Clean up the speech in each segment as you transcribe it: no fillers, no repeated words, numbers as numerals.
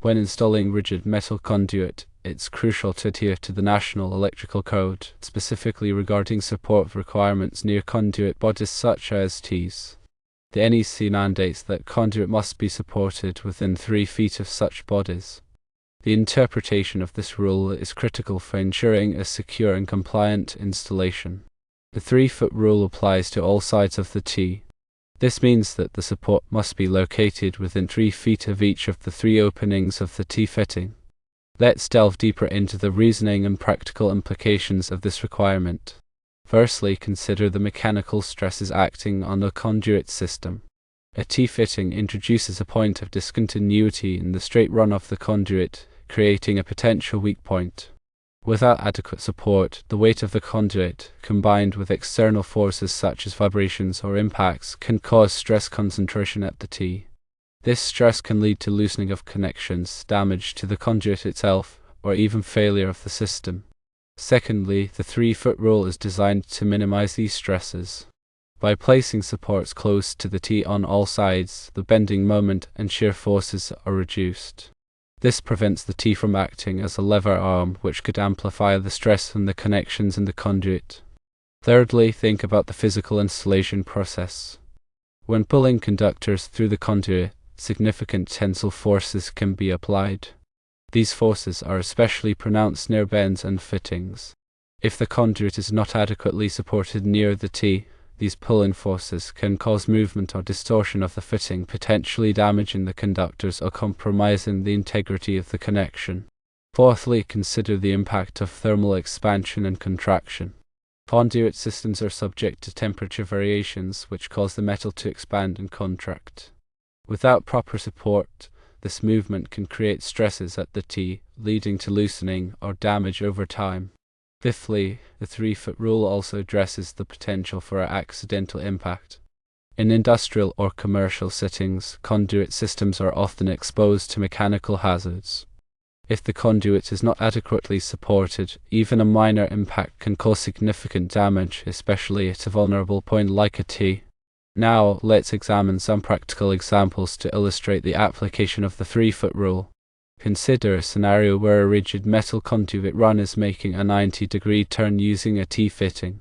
When installing rigid metal conduit, it's crucial to adhere to the National Electrical Code, specifically regarding support requirements near conduit bodies such as Ts. The NEC mandates that conduit must be supported within 3 feet of such bodies. The interpretation of this rule is critical for ensuring a secure and compliant installation. The 3-foot rule applies to all sides of the T. This means that the support must be located within 3 feet of each of the 3 openings of the T fitting. Let's delve deeper into the reasoning and practical implications of this requirement. Firstly, consider the mechanical stresses acting on the conduit system. A T-fitting introduces a point of discontinuity in the straight run of the conduit, creating a potential weak point. Without adequate support, the weight of the conduit, combined with external forces such as vibrations or impacts, can cause stress concentration at the T. This stress can lead to loosening of connections, damage to the conduit itself, or even failure of the system. Secondly, the 3-foot rule is designed to minimize these stresses. By placing supports close to the T on all sides, the bending moment and shear forces are reduced. This prevents the T from acting as a lever arm, which could amplify the stress on the connections in the conduit. Thirdly, think about the physical installation process. When pulling conductors through the conduit, significant tensile forces can be applied. These forces are especially pronounced near bends and fittings. If the conduit is not adequately supported near the T, these pull-in forces can cause movement or distortion of the fitting, potentially damaging the conductors or compromising the integrity of the connection. Fourthly, consider the impact of thermal expansion and contraction. Conduit systems are subject to temperature variations, which cause the metal to expand and contract. Without proper support, this movement can create stresses at the T, leading to loosening or damage over time. Fifthly, the 3-foot rule also addresses the potential for accidental impact. In industrial or commercial settings, conduit systems are often exposed to mechanical hazards. If the conduit is not adequately supported, even a minor impact can cause significant damage, especially at a vulnerable point like a T. Now, let's examine some practical examples to illustrate the application of the 3-foot rule. Consider a scenario where a rigid metal conduit run is making a 90-degree turn using a T-fitting.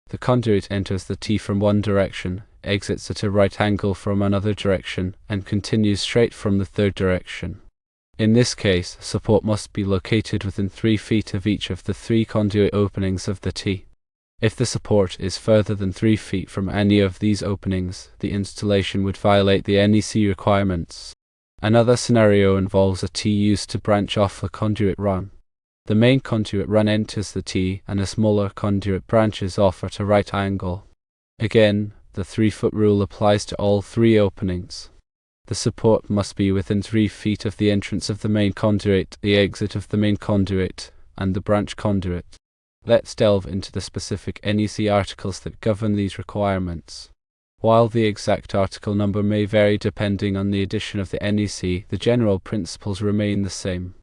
The conduit enters the T from one direction, exits at a right angle from another direction, and continues straight from the third direction. In this case, support must be located within 3 feet of each of the 3 conduit openings of the T. If the support is further than 3 feet from any of these openings, the installation would violate the NEC requirements. Another scenario involves a T used to branch off the conduit run. The main conduit run enters the T, and a smaller conduit branches off at a right angle. Again, the 3-foot rule applies to all 3 openings. The support must be within 3 feet of the entrance of the main conduit, the exit of the main conduit, and the branch conduit. Let's delve into the specific NEC articles that govern these requirements. While the exact article number may vary depending on the edition of the NEC, the general principles remain the same.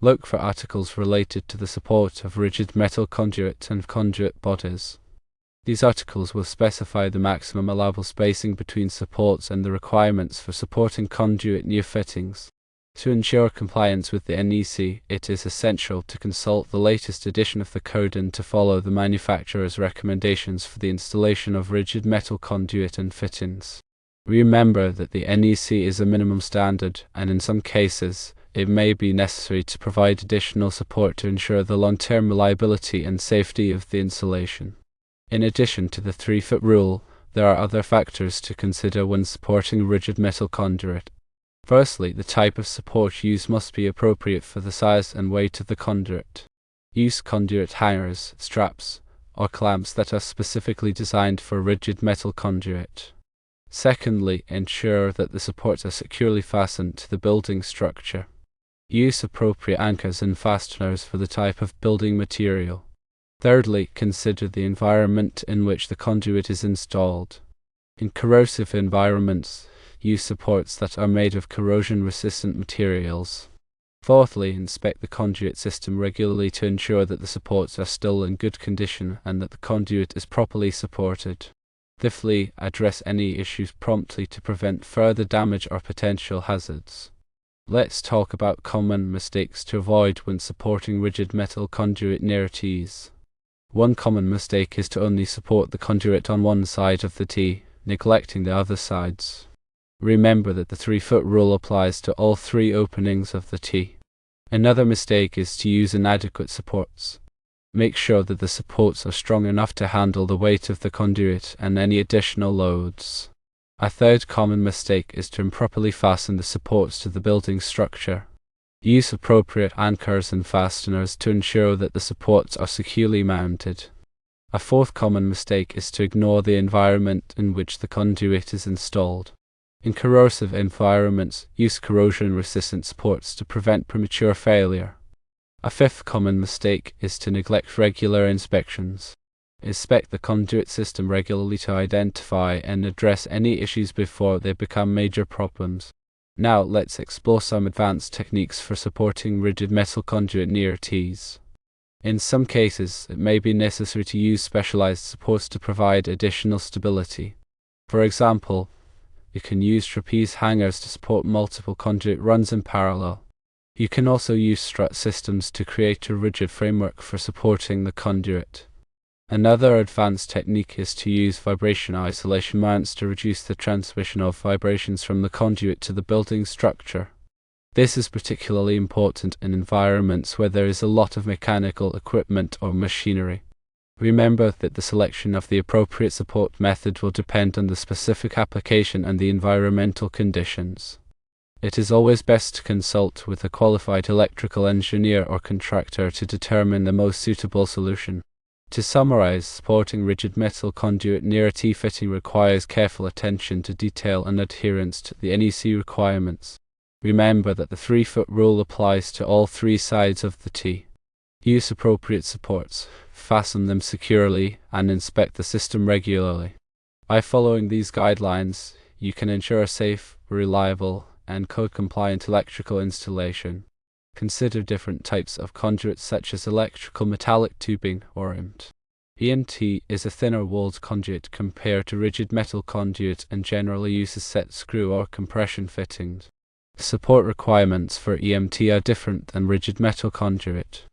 Look for articles related to the support of rigid metal conduit and conduit bodies. These articles will specify the maximum allowable spacing between supports and the requirements for supporting conduit near fittings. To ensure compliance with the NEC, it is essential to consult the latest edition of the code and to follow the manufacturer's recommendations for the installation of rigid metal conduit and fittings. Remember that the NEC is a minimum standard, and in some cases, it may be necessary to provide additional support to ensure the long-term reliability and safety of the installation. In addition to the 3-foot rule, there are other factors to consider when supporting rigid metal conduit. Firstly, the type of support used must be appropriate for the size and weight of the conduit. Use conduit hangers, straps, or clamps that are specifically designed for rigid metal conduit. Secondly, ensure that the supports are securely fastened to the building structure. Use appropriate anchors and fasteners for the type of building material. Thirdly, consider the environment in which the conduit is installed. In corrosive environments, use supports that are made of corrosion-resistant materials. Fourthly, inspect the conduit system regularly to ensure that the supports are still in good condition and that the conduit is properly supported. Fifthly, address any issues promptly to prevent further damage or potential hazards. Let's talk about common mistakes to avoid when supporting rigid metal conduit near T's. One common mistake is to only support the conduit on one side of the T, neglecting the other sides. Remember that the 3-foot rule applies to all 3 openings of the T. Another mistake is to use inadequate supports. Make sure that the supports are strong enough to handle the weight of the conduit and any additional loads. A third common mistake is to improperly fasten the supports to the building structure. Use appropriate anchors and fasteners to ensure that the supports are securely mounted. A fourth common mistake is to ignore the environment in which the conduit is installed. In corrosive environments, use corrosion-resistant supports to prevent premature failure. A fifth common mistake is to neglect regular inspections. Inspect the conduit system regularly to identify and address any issues before they become major problems. Now let's explore some advanced techniques for supporting rigid metal conduit near T's. In some cases, it may be necessary to use specialized supports to provide additional stability. For example, you can use trapeze hangers to support multiple conduit runs in parallel. You can also use strut systems to create a rigid framework for supporting the conduit. Another advanced technique is to use vibration isolation mounts to reduce the transmission of vibrations from the conduit to the building structure. This is particularly important in environments where there is a lot of mechanical equipment or machinery. Remember that the selection of the appropriate support method will depend on the specific application and the environmental conditions. It is always best to consult with a qualified electrical engineer or contractor to determine the most suitable solution. To summarize, supporting rigid metal conduit near a T-fitting requires careful attention to detail and adherence to the NEC requirements. Remember that the 3-foot rule applies to all 3 sides of the T. Use appropriate supports, fasten them securely, and inspect the system regularly. By following these guidelines, you can ensure a safe, reliable, and code-compliant electrical installation. Consider different types of conduits such as electrical metallic tubing or EMT. EMT is a thinner-walled conduit compared to rigid metal conduit and generally uses set screw or compression fittings. Support requirements for EMT are different than rigid metal conduit.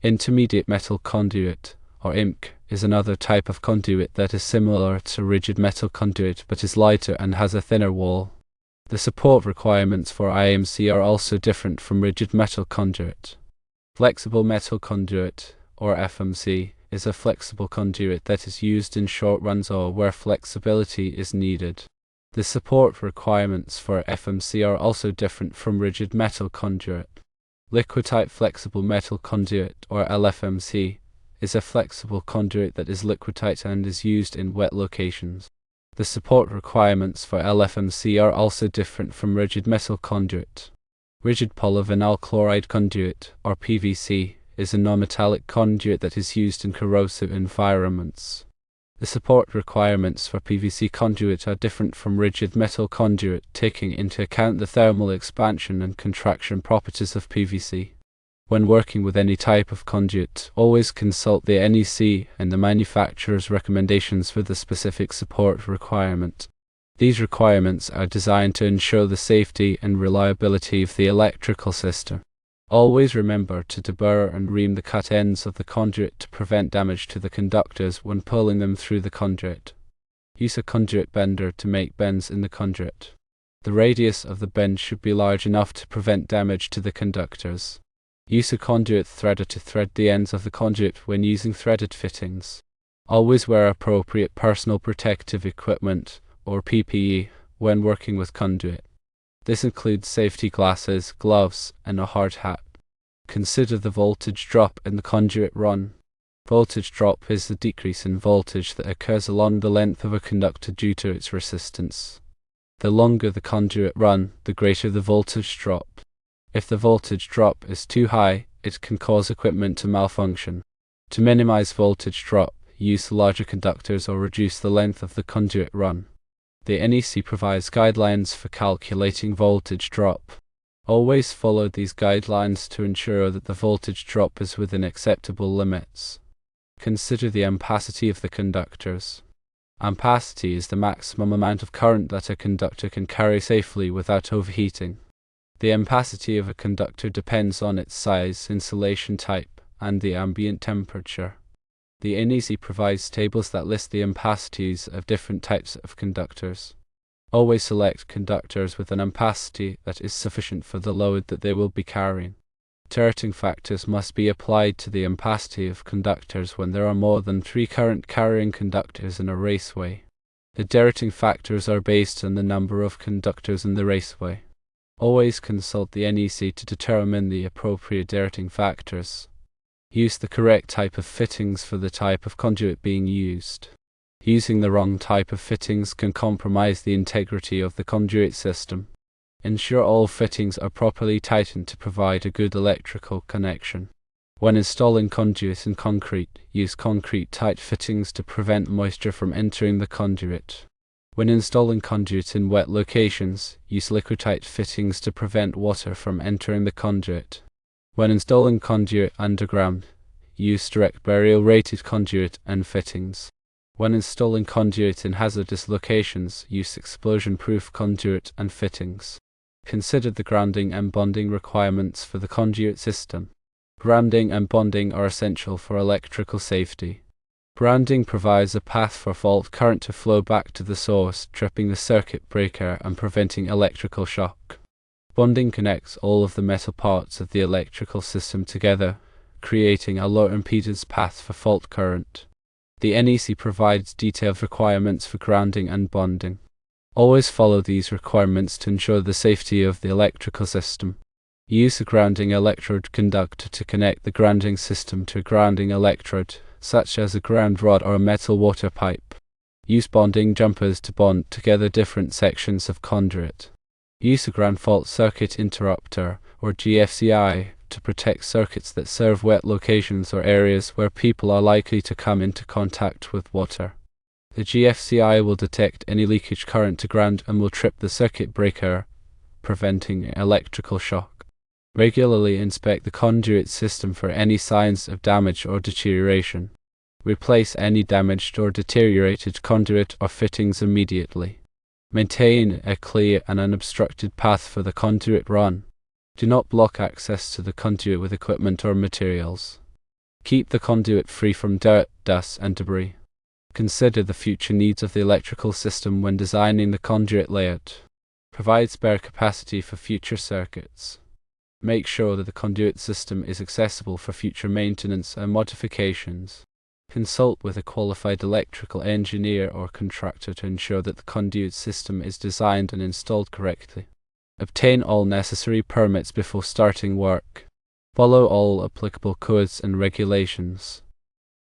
Intermediate metal conduit, or IMC, is another type of conduit that is similar to rigid metal conduit but is lighter and has a thinner wall. The support requirements for IMC are also different from rigid metal conduit. Flexible metal conduit, or FMC, is a flexible conduit that is used in short runs or where flexibility is needed. The support requirements for FMC are also different from rigid metal conduit. Liquid-type flexible metal conduit, or LFMC, is a flexible conduit that is liquid-tight and is used in wet locations. The support requirements for LFMC are also different from rigid metal conduit. Rigid polyvinyl chloride conduit, or PVC, is a non-metallic conduit that is used in corrosive environments. The support requirements for PVC conduit are different from rigid metal conduit, taking into account the thermal expansion and contraction properties of PVC. When working with any type of conduit, always consult the NEC and the manufacturer's recommendations for the specific support requirement. These requirements are designed to ensure the safety and reliability of the electrical system. Always remember to deburr and ream the cut ends of the conduit to prevent damage to the conductors when pulling them through the conduit. Use a conduit bender to make bends in the conduit. The radius of the bend should be large enough to prevent damage to the conductors. Use a conduit threader to thread the ends of the conduit when using threaded fittings. Always wear appropriate personal protective equipment, or PPE, when working with conduit. This includes safety glasses, gloves, and a hard hat. Consider the voltage drop in the conduit run. Voltage drop is the decrease in voltage that occurs along the length of a conductor due to its resistance. The longer the conduit run, the greater the voltage drop. If the voltage drop is too high, it can cause equipment to malfunction. To minimize voltage drop, use larger conductors or reduce the length of the conduit run. The NEC provides guidelines for calculating voltage drop. Always follow these guidelines to ensure that the voltage drop is within acceptable limits. Consider the ampacity of the conductors. Ampacity is the maximum amount of current that a conductor can carry safely without overheating. The ampacity of a conductor depends on its size, insulation type, and the ambient temperature. The NEC provides tables that list the ampacities of different types of conductors. Always select conductors with an ampacity that is sufficient for the load that they will be carrying. Deterring factors must be applied to the ampacity of conductors when there are more than 3 current-carrying conductors in a raceway. The deterring factors are based on the number of conductors in the raceway. Always consult the NEC to determine the appropriate deterring factors. Use the correct type of fittings for the type of conduit being used. Using the wrong type of fittings can compromise the integrity of the conduit system. Ensure all fittings are properly tightened to provide a good electrical connection. When installing conduit in concrete, use concrete tight fittings to prevent moisture from entering the conduit. When installing conduit in wet locations, use liquid tight fittings to prevent water from entering the conduit. When installing conduit underground, use direct burial rated conduit and fittings. When installing conduit in hazardous locations, use explosion-proof conduit and fittings. Consider the grounding and bonding requirements for the conduit system. Grounding and bonding are essential for electrical safety. Grounding provides a path for fault current to flow back to the source, tripping the circuit breaker and preventing electrical shock. Bonding connects all of the metal parts of the electrical system together, creating a low impedance path for fault current. The NEC provides detailed requirements for grounding and bonding. Always follow these requirements to ensure the safety of the electrical system. Use a grounding electrode conductor to connect the grounding system to a grounding electrode, such as a ground rod or a metal water pipe. Use bonding jumpers to bond together different sections of conduit. Use a ground fault circuit interrupter, or GFCI, to protect circuits that serve wet locations or areas where people are likely to come into contact with water. The GFCI will detect any leakage current to ground and will trip the circuit breaker, preventing electrical shock. Regularly inspect the conduit system for any signs of damage or deterioration. Replace any damaged or deteriorated conduit or fittings immediately. Maintain a clear and unobstructed path for the conduit run. Do not block access to the conduit with equipment or materials. Keep the conduit free from dirt, dust, and debris. Consider the future needs of the electrical system when designing the conduit layout. Provide spare capacity for future circuits. Make sure that the conduit system is accessible for future maintenance and modifications. Consult with a qualified electrical engineer or contractor to ensure that the conduit system is designed and installed correctly. Obtain all necessary permits before starting work. Follow all applicable codes and regulations.